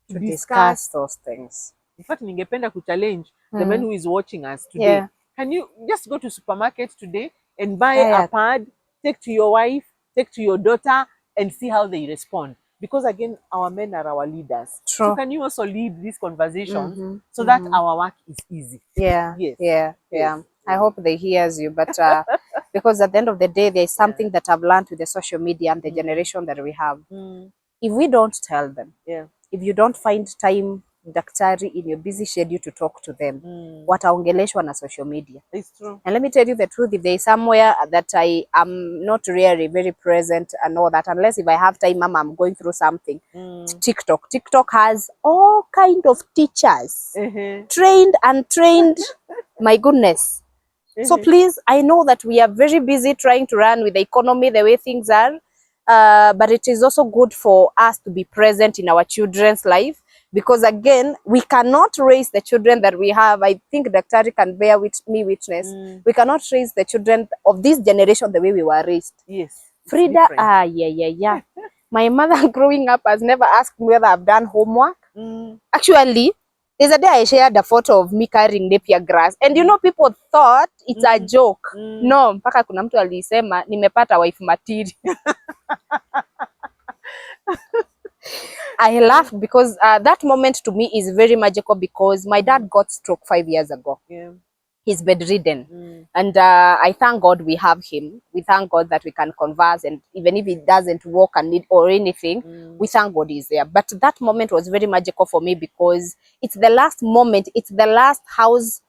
to discuss those things. In fact, ningependa kuchallenge the man who is watching us today. Can you just go to supermarket today and buy a pad, take to your wife, take to your daughter, and see how they respond? Because again, our men are our leaders. So can you also lead these conversations so that our work is easy? I hope they hears you, but because at the end of the day, there is something that I've learned with the social media and the generation that we have. If we don't tell them, if you don't find time daktari in your busy schedule to talk to them. Wataongeleshwa na social media. It's true. And let me tell you the truth, if there is somewhere that I am not really very present and all that, unless if I have time, mama, I'm going through something, TikTok. TikTok has all kind of teachers, trained, untrained, my goodness. So please, I know that we are very busy trying to run with the economy the way things are, but it is also good for us to be present in our children's life, because again, we cannot raise the children that we have. I think Daktari can bear with me witness. We cannot raise the children of this generation the way we were raised. Yes. Fridah, yeah. My mother growing up has never asked me whether I've done homework. Actually, there's a day I shared a photo of me carrying napier grass, and you know, people thought it's a joke. No, mpaka kuna mtu alisema nimepata wife material. I laughed because that moment to me is very magical, because my dad got stroke 5 years ago. He's bedridden. And I thank God we have him. We thank God that we can converse, and even if he doesn't walk and need or anything, we thank God he's there. But that moment was very magical for me, because it's the last moment, it's the last house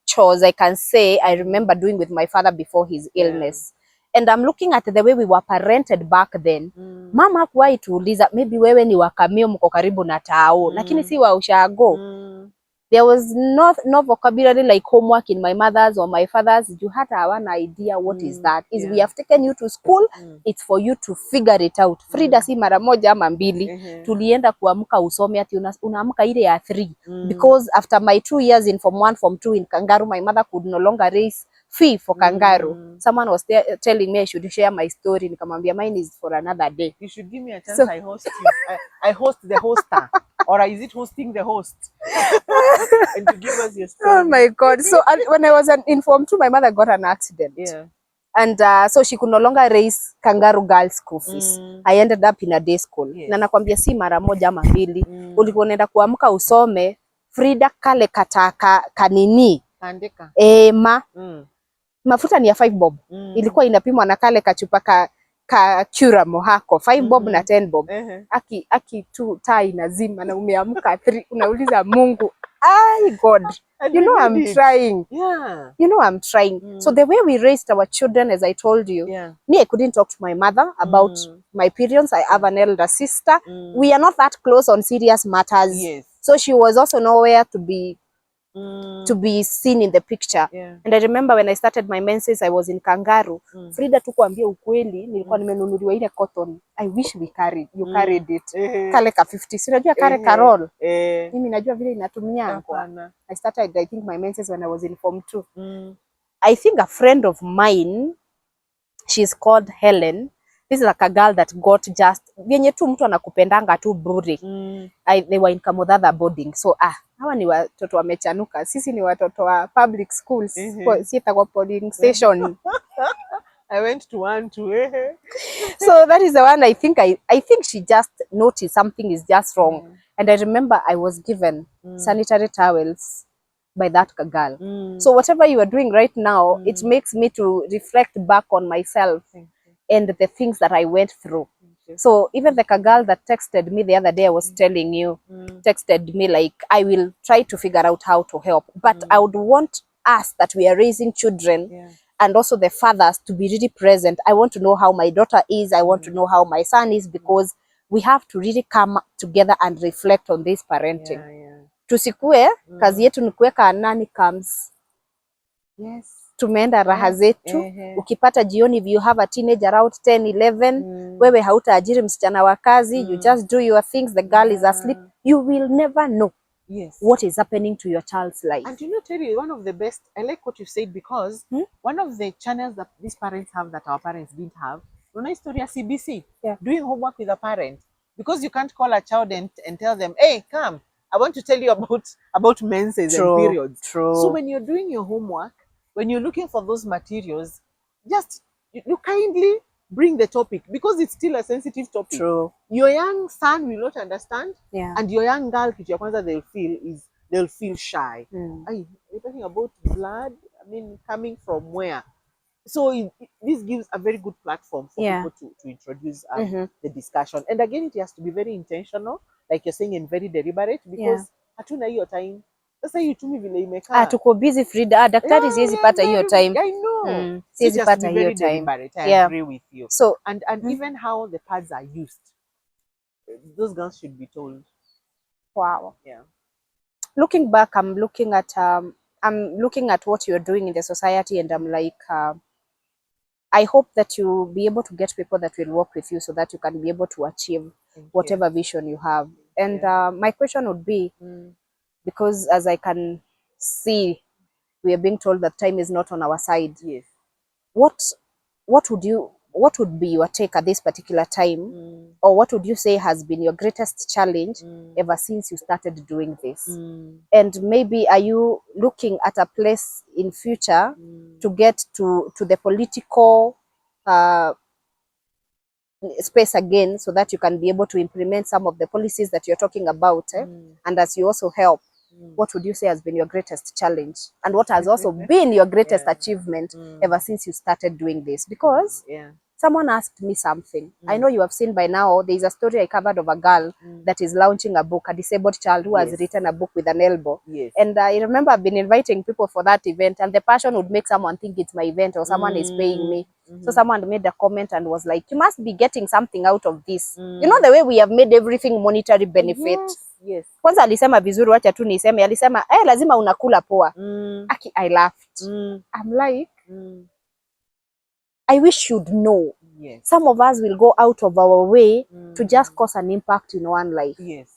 chores I can say I remember doing with my father before his illness. And I'm looking at the way we were parented back then. Mama hakuwahi tuuliza maybe wewe ni wakamio mko karibu na tao, lakini si wa ushago. There was no vocabulary like homework in my mother's or my father's. You had one idea what is that. Is we have taken you to school, it's for you to figure it out. Fridah si mara moja ama mbili. Tulienda kuamka usome ati unaamka ile ya 3. Because after my 2 years in Form 1, Form 2 in Kangaru, my mother could no longer raise fee for Kangaru. Someone was there telling me I should share my story. Nikamwambia mine is for another day. You should give me a chance. So, I host you. I host the hoster. Or is it hosting the host? And to give us your story. Oh my God. So when I was in Form 2, my mother got an accident. And so she could no longer raise Kangaru girls school fees. I ended up in a day school. Na nakwambia si mara moja ama mbili. Ulikuwa unaenda kuamka usome, Fridah kale kataka kanini. Andika. Mafuta ni ya 5 bob. Ilikuwa inapimwa na kale kachupa ka curamo hako 5 bob na 10 bob. Aki tu taa inazima na umeamka 3, unauliza Mungu, God, you know I'm trying. You know I'm trying. So the way we raised our children, as I told you, me, I couldn't talk to my mother about my periods. I have an elder sister. We are not that close on serious matters. So she was also nowhere to be seen in the picture. And I remember when I started my menses, I was in Kangaru. Fridah, tu kuambia ukweli, nilikuwa nimenunuliwa ile cotton. I wish you carried it. Kale ka 50. Si unajua kale ka roll. Mimi najua vile inatumia. I started, I think, my menses when I was in Form 2. I think a friend of mine, she's called Helen. This is like a girl that got just vyenye tu mtu anakupendanga tu bure. They were in Kamodhadha boarding. So hawa ni watoto wamechanuka. Sisi ni watoto wa public schools. Sieta kwa boarding station. I went to one too. So that is the one I think she just noticed something is just wrong. And I remember I was given sanitary towels by that girl. So whatever you are doing right now, it makes me to reflect back on myself and the things that I went through. So even the girl that texted me the other day, I was telling you, texted me like, I will try to figure out how to help. But I would want us that we are raising children and also the fathers to be really present. I want to know how my daughter is. I want to know how my son is, because we have to really come together and reflect on this parenting. Tusikue, kazi yetu ni kuweka nani comes. Tumeenda raha zetu. Ukipata jioni, if you have a teenager around 10, 11, wewe hautaajiri msichana wa kazi. You just do your things. The girl is asleep. You will never know what is happening to your child's life. And tell you, one of the best, I like what you said, because one of the channels that these parents have that our parents didn't have, una historia CBC, doing homework with a parent. Because you can't call a child and tell them, hey, come, I want to tell you about menses and periods. So when you're doing your homework, when you're looking for those materials, just you kindly bring the topic, because it's still a sensitive topic. Your young son will not understand, and your young girl, kitu ya kwanza they'll feel shy. You're talking about blood? I mean, coming from where? So this gives a very good platform for people to introduce the discussion. And again, it has to be very intentional. like you're saying, and very deliberate because hatuna hiyo time. Sasa hii uchumi vile imekaa. Tuko busy Frida. Daktari siwezi pata hiyo time. I know. Siwezi So pata just be hiyo very time. deliberate. I agree with you. So and even how the pads are used, those girls should be told. Wow. Yeah. Looking back, I'm looking at what you're doing in the society, and I'm like, I hope that you'll be able to get people that will work with you so that you can be able to achieve whatever vision you have. And my question would be, because as I can see, we are being told that time is not on our side. Yes. What would be your take at this particular time, or what would you say has been your greatest challenge ever since you started doing this? And maybe are you looking at a place in future to get to the political space again, so that you can be able to implement some of the policies that you're talking about, and as you also help? What would you say has been your greatest challenge, and what has also been your greatest achievement ever since you started doing this? Because someone asked me something. I know you have seen by now, there is a story I covered of a girl that is launching a book, a disabled child who has written a book with an elbow. And I remember I've been inviting people for that event, and the passion would make someone think it's my event or someone is paying me. So someone made a comment and was like, you must be getting something out of this. You know the way we have made everything monetary benefit. Yes. Kwanza alisema vizuri, wacha tu niseme, alisema lazima unakula poa. Aki, I laughed. I'm like, I wish you'd know. Some of us will go out of our way to just cause an impact in one life.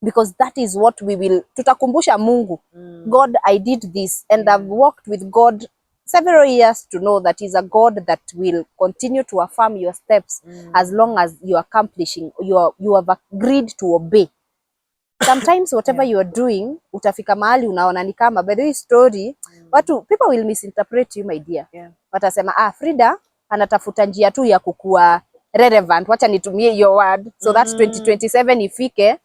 Because that is what we will. Tutakumbusha Mungu. God, I did this, and I've walked with God several years to know that He's a God that will continue to affirm your steps as long as you are accomplishing, you have agreed to obey. Sometimes whatever you are doing, utafika mahali unaona ni kama, by the way, story, people will misinterpret you, my dear. Watasema, Frida anatafuta njia tu ya kukua relevant, wacha nitumie your word, so that 2027 ifike,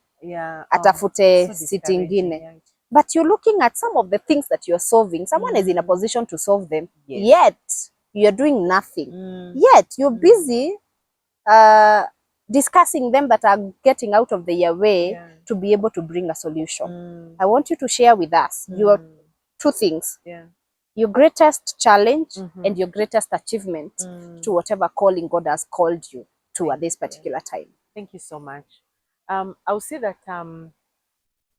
atafute siti ingine. But you're looking at some of the things that you're solving. Someone is in a position to solve them, yet you're doing nothing. Yet you're busy discussing them that are getting out of their way to be able to bring a solution. I want you to share with us your two things. Your greatest challenge and your greatest achievement to whatever calling God has called you to at this particular time. Thank you so much. I would say that,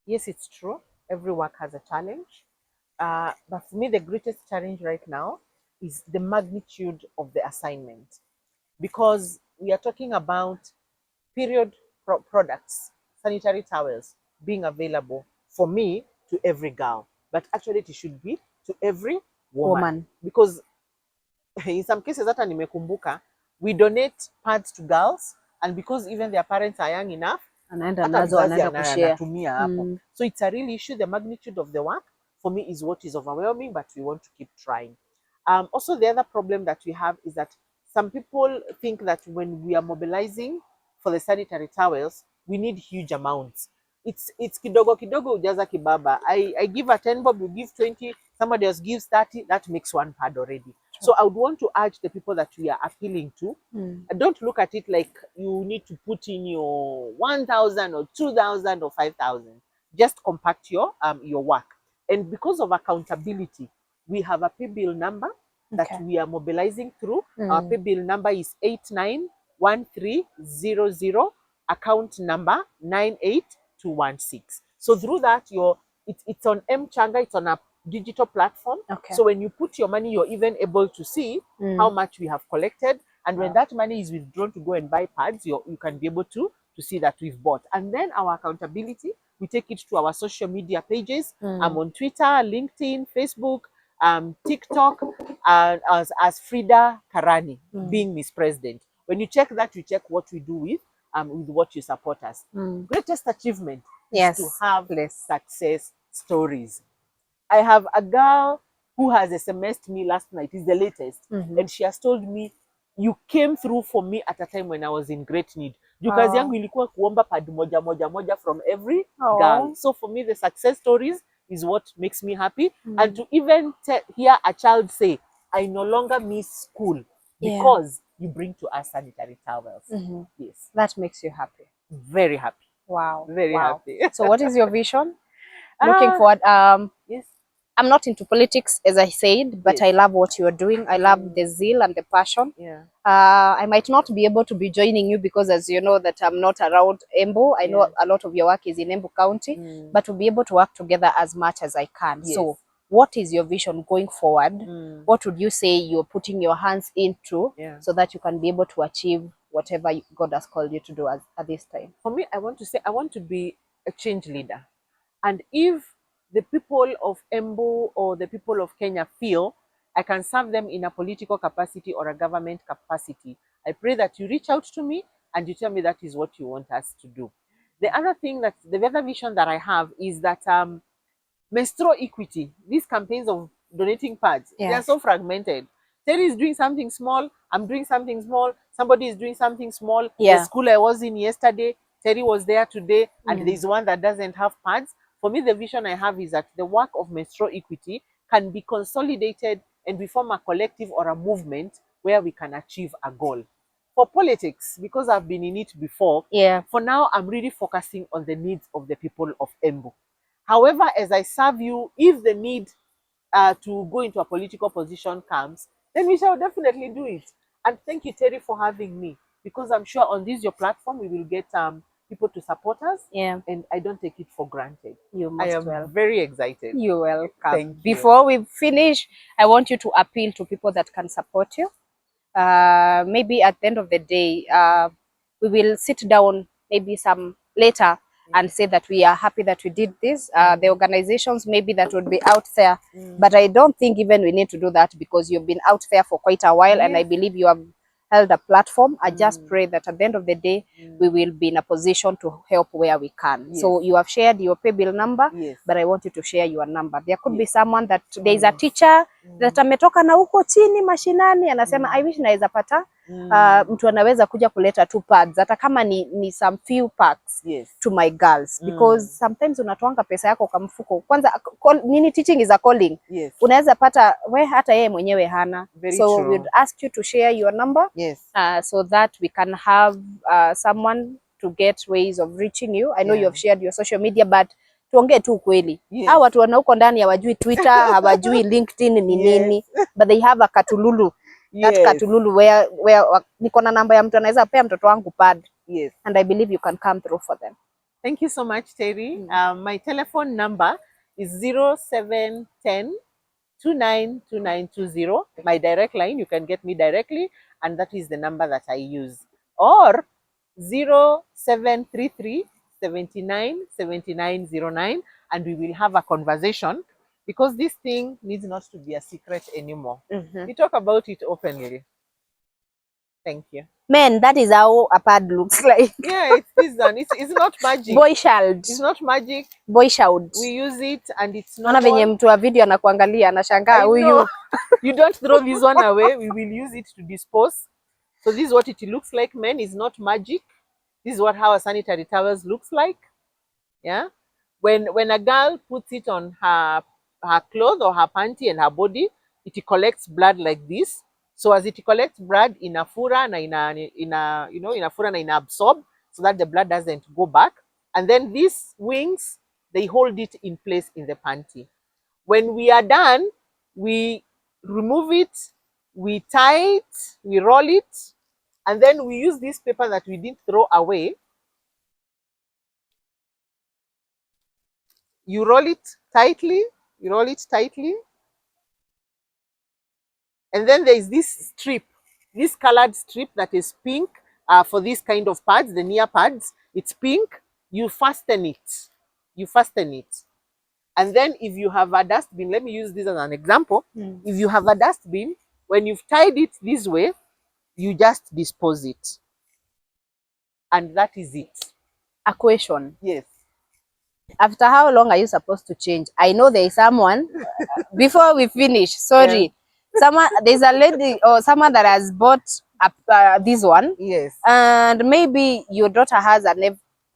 yes, it's true. Every work has a challenge. But for me, the greatest challenge right now is the magnitude of the assignment. Because we are talking about period products, sanitary towels being available for me to every girl. But actually it should be to every woman. Because in some cases, hata nimekumbuka, we donate pads to girls, and because even their parents are young enough, anatumia hapo. So it's a real issue. The magnitude of the work for me is what is overwhelming, but we want to keep trying. Also, the other problem that we have is that some people think that when we are mobilizing for the sanitary towels, we need huge amounts. It's kidogo kidogo ujaza kibaba. I give a 10 bob, you give 20, somebody else gives 30, that makes one pad already. So I would want to urge the people that we are appealing to, don't look at it like you need to put in your 1,000 or 2,000 or 5,000. Just compact your work. And because of accountability, we have a pay bill number that we are mobilizing through. Our pay bill number is 891300, account number 98216. So through that, it's on Mchanga, it's on a digital platform. So when you put your money, you're even able to see how much we have collected. And when that money is withdrawn to go and buy pads, you can be able to see that we've bought. And then our accountability, we take it to our social media pages. I'm on Twitter, LinkedIn, Facebook, TikTok, as Fridah Karani, being Miss President. When you check that, you check what we do with what you support us. Greatest achievement is to have success stories. I have a girl who has SMS'd me last night, is the latest, and she has told me, you came through for me at a time when I was in great need. Kazi yangu ilikuwa kuomba pad moja moja moja from every girl. So for me, the success stories is what makes me happy. And to even hear a child say, I no longer miss school because you bring to us sanitary towels. Yes. That makes you happy. Very happy. Wow. Very Wow. happy. So what is your vision? Looking forward. Yes. I'm not into politics, as I said, but Yes. I love what you are doing. I love the zeal and the passion. Yeah. I might not be able to be joining you because, as you know, that I'm not around Embu. I know a lot of your work is in Embu County, but we'll be able to work together as much as I can. Yes. So what is your vision going forward? What would you say you're putting your hands into so that you can be able to achieve whatever God has called you to do at this time? For me, I want to say I want to be a change leader. And if the people of Embu or the people of Kenya feel I can serve them in a political capacity or a government capacity, I pray that you reach out to me and you tell me that is what you want us to do. The other thing that the other vision that I have is that menstrual equity, these campaigns of donating pads, they are so fragmented. Terry is doing something small, I'm doing something small, somebody is doing something small. The school I was in yesterday, Terry was there today, and there's one that doesn't have pads. For me, the vision I have is that the work of menstrual equity can be consolidated and we form a collective or a movement where we can achieve a goal. For politics, because I've been in it before, for now, I'm really focusing on the needs of the people of Embu. However, as I serve you, if the need to go into a political position comes, then we shall definitely do it. And thank you, Terry, for having me, because I'm sure on this your platform we will get people to support us. And I don't take it for granted. I am very excited. You're welcome. Thank you. Before we finish, I want you to appeal to people that can support you. Maybe at the end of the day, we will sit down maybe some later and say that we are happy that we did this. The organizations maybe that would be out there, but I don't think even we need to do that because you've been out there for quite a while, and I believe you have held a platform. I just pray that at the end of the day, we will be in a position to help where we can. So you have shared your pay bill number, but I want you to share your number. There could be someone that there is a teacher that ametoka na huko chini mashinani anasema I wish naweza pata mtu anaweza kuja kuleta 2 pads hata kama ni some few packs to my girls because sometimes unatoanga pesa yako kwa mfuko. Kwanza nini, teaching is a calling. Unaweza pata we hata yeye mwenyewe hana. So we would ask you to share your number so that we can have someone to get ways of reaching you. I know you have shared your social media, but tuongee tu kweli. Hao watu wana huko ndani hawajui Twitter, hawajui LinkedIn ni nini, but they have a katululu. That katululu where niko na namba ya mtu anaweza pea mtoto wangu pad. And I believe you can come through for them. Thank you so much, Terry. My telephone number is 0710 292920. My direct line, you can get me directly, and that is the number that I use. Or 0733 79 7909, and we will have a conversation because this thing needs not to be a secret anymore. We talk about it openly. Thank you. Men, that is how a pad looks like. Yeah, it's done. It's not magic. Boy child. It's not magic. Boy child. We use it and it's not. Ona venye mtu wa video anakuangalia anashangaa huyu. You don't throw this one away. We will use it to dispose. So this is what it looks like, men. It's not magic. This is how a sanitary towels looks like. Yeah. When a girl puts it on her clothes or her panty and her body, it collects blood like this. So as it collects blood, inafura na inafura na ina absorb so that the blood doesn't go back. And then these wings, they hold it in place in the panty. When we are done, we remove it, we tie it, we roll it, and then we use this paper that we didn't throw away. You roll it tightly, and then there is this strip, this colored strip that is pink for this kind of pads, the near pads. It's pink. You fasten it. And then if you have a dustbin, let me use this as an example. If you have a dustbin, when you've tied it this way, you just dispose it. And that is it. A question. Yes. After how long are you supposed to change? I know there is someone, before we finish, sorry. There's a lady or someone that has bought this one. Yes. And maybe your daughter has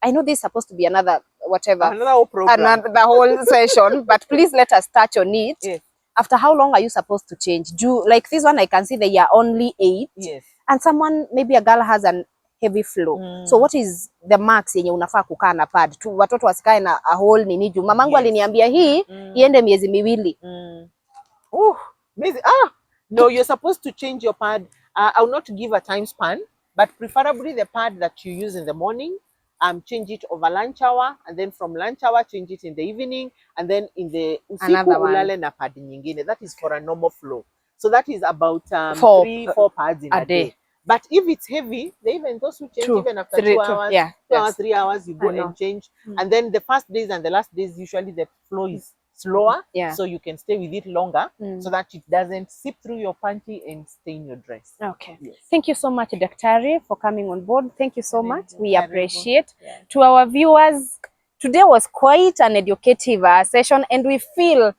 I know this is supposed to be another whatever. Another whole program. The whole session. But please let us touch on it. Yes. After how long are you supposed to change? Like this one, I can see they are only 8. Yes. And maybe a girl has an heavy flow. So what is the max yenye unafaa kukaa na pad tu watoto wasikae na a whole nini juu mamangu aliniambia hii iende miezi miwili. No, you're supposed to change your pad. I will not give a time span, but preferably the pad that you use in the morning, change it over lunch hour, and then from lunch hour change it in the evening, and then in the usiku ulale na pad nyingine. That is for a normal flow. So that is about 3-4 pads in a day. But if it's heavy, they even those who change even after 2 hours, 2 hours, 3 hours, you go and change. And then the first days and the last days, usually the flow is slower, so you can stay with it longer, so that it doesn't seep through your panty and stain your dress. Okay. Yes. Thank you so much, Daktari, for coming on board. Thank you so much. We appreciate. To our viewers, today was quite an educative session, and we feel,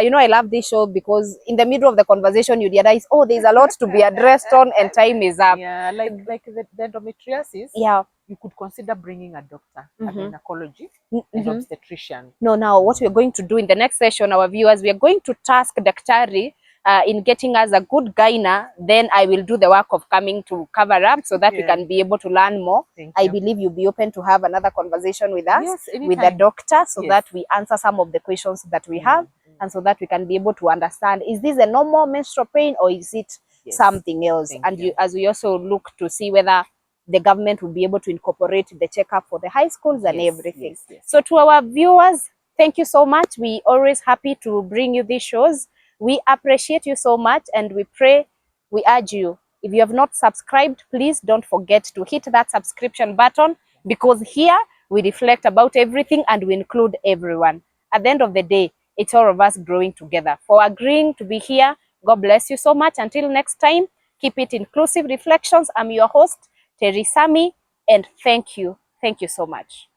you know, I love this show because in the middle of the conversation, you realize, oh, there's a lot to be addressed on, and time is up. Yeah, like the endometriosis. Yeah. You could consider bringing a doctor, a gynecology, an obstetrician. No, now what we're going to do in the next session, our viewers, we are going to task Daktari in getting us a good gyna. Then I will do the work of coming to cover up so that we can be able to learn more. I believe you'll be open to have another conversation with us, with the doctor, so that we answer some of the questions that we have, and so that we can be able to understand, is this a normal menstrual pain or is it something else? As we also look to see whether the government will be able to incorporate the checkup for the high schools and everything. So to our viewers, thank you so much. We always happy to bring you these shows. We appreciate you so much, and we pray, we urge you, if you have not subscribed, please don't forget to hit that subscription button, because here we reflect about everything and we include everyone. At the end of the day, it's all of us growing together. For agreeing to be here, God bless you so much. Until next time, keep it inclusive reflections. I'm your host, Terry Sami, and thank you. Thank you so much.